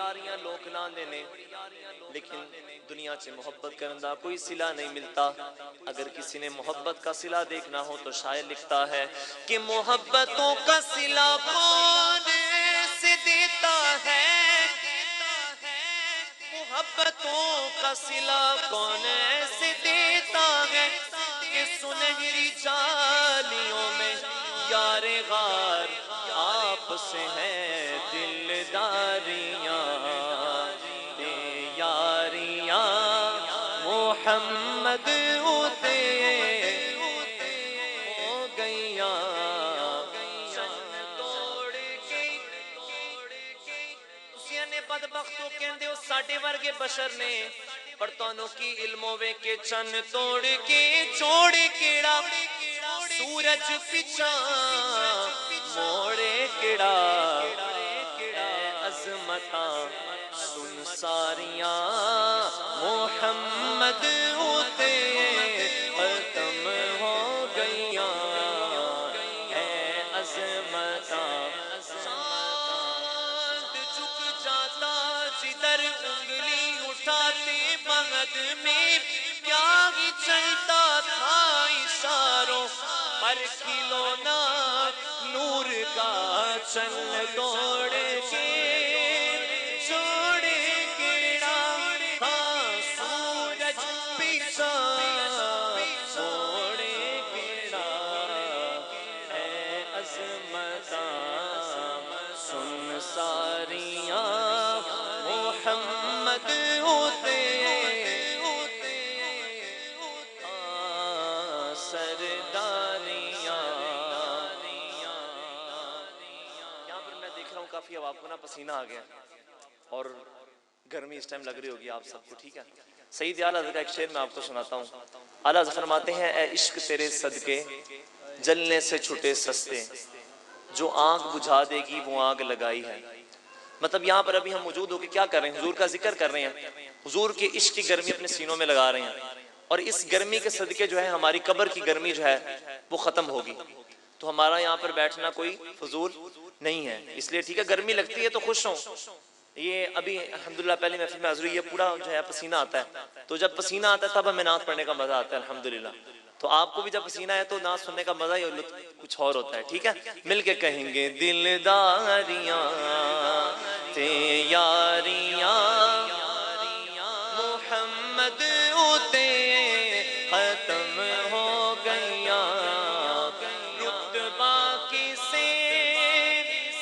یاریاں لوک لاندے نے لیکن دنیا چ محبت کرن دا کوئی صلہ نہیں ملتا. اگر کسی نے محبت کا صلہ دیکھنا ہو تو شاعر لکھتا ہے کہ محبتوں کا صلہ کون سے دیتا ہے, محبتوں کا صلہ کون سے دیتا ہے کہ سنہری جالیوں میں یار غار آپ سے ہیں دلداریاں یاریاں محمد اتے ہو گئیاں چن توڑ کے. تسیاں نے بدبختوں کہندے ہو ساڈے ورگے بشر نے, پر تانوں کی علم ہوے کہ چن توڑ کے چھوڑ کیڑا سورج پچھا موڑے کیڑا اے عظمتاں سن ساریاں محمد اتے ختم ہو گئیاں اے عظمتاں. چاند جھک جاتا جدھر انگلی اٹھاتے مہد میں کیا ہی چلتا تھا اشاروں پر کھلونا نور کا چل توڑ کے چھوڑے کیڑا ہاں سورج پیچھا چھوڑے کیڑا اے عظمتاں سن ساریاں محمد ہوتے سرداریاں. یہاں پر میں دیکھ رہا ہوں کافی اب آپ کو نا پسینہ آ گیا اور گرمی اس ٹائم لگ رہی ہوگی آپ سب کو, ٹھیک ہے. سید اعلیٰ حضرت کا ایک شعر میں آپ کو سناتا ہوں. اعلیٰ حضرت فرماتے ہیں اے عشق تیرے صدقے جلنے سے چھٹے سستے, جو آنکھ بجھا دے گی وہ آگ لگائی ہے. مطلب یہاں پر ابھی ہم موجود ہو کے کیا کر رہے ہیں, حضور کا ذکر کر رہے ہیں, حضور کے عشق کی گرمی اپنے سینوں میں لگا رہے ہیں, اور اس گرمی کے صدقے جو ہے ہماری قبر کی گرمی جو ہے وہ ختم ہوگی. تو ہمارا یہاں پر بیٹھنا کوئی فضول نہیں ہے, اس لیے ٹھیک ہے گرمی لگتی ہے تو خوش ہوں. یہ ابھی الحمدللہ پہلی محفل میں حضور یہ پورا جو ہے پسینہ آتا ہے, تو جب پسینہ آتا ہے تب ہمیں نعت پڑھنے کا مزہ آتا ہے الحمدللہ. تو آپ کو بھی جب پسینہ ہے تو نعت سننے کا مزہ ہی کچھ اور ہوتا ہے, ٹھیک ہے. مل کے کہیں گے دلداریاں تے یاریاں محمد اتے ختم ہو گئیاں, رتبہ کسے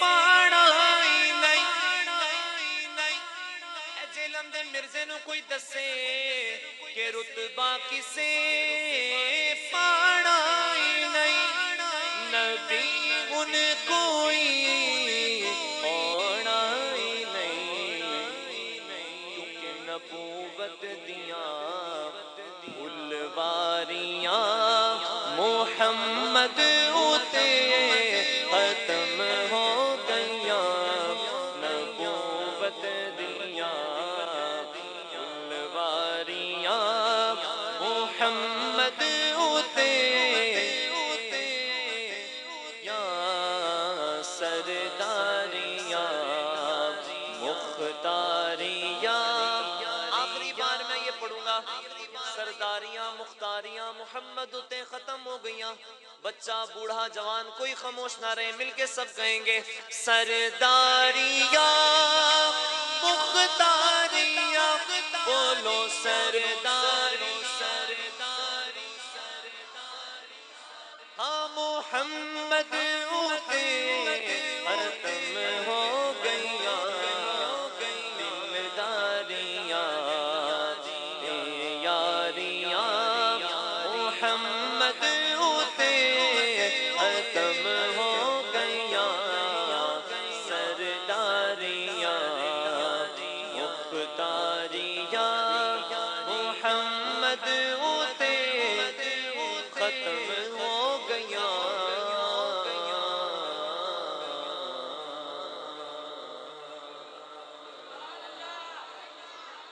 پاڑا ہی نہیں. اے جیلم دے مرزے نو کوئی دسے کہ رتبہ کسے پاڑا ہی نہیں. نبی ان کوئی اوڑا ہی نہیں, کیونکہ نبوت دیاں پھلواریاں محمد اتے ختم ہو گئیاں. نبوت دیاں پھلواریاں محمد اتے یا سرداریاں مختاریاں. آخری بار میں یہ پڑھوں گا, سرداریاں مختاریاں محمد اتے ختم ہو گئیاں. بچہ بوڑھا جوان کوئی خاموش نہ رہے, مل کے سب کہیں گے سرداریاں مختاریاں. بولو سرداری ہاں محمد اتے ختم ہو گئیاں دلداریاں یاریاں محمد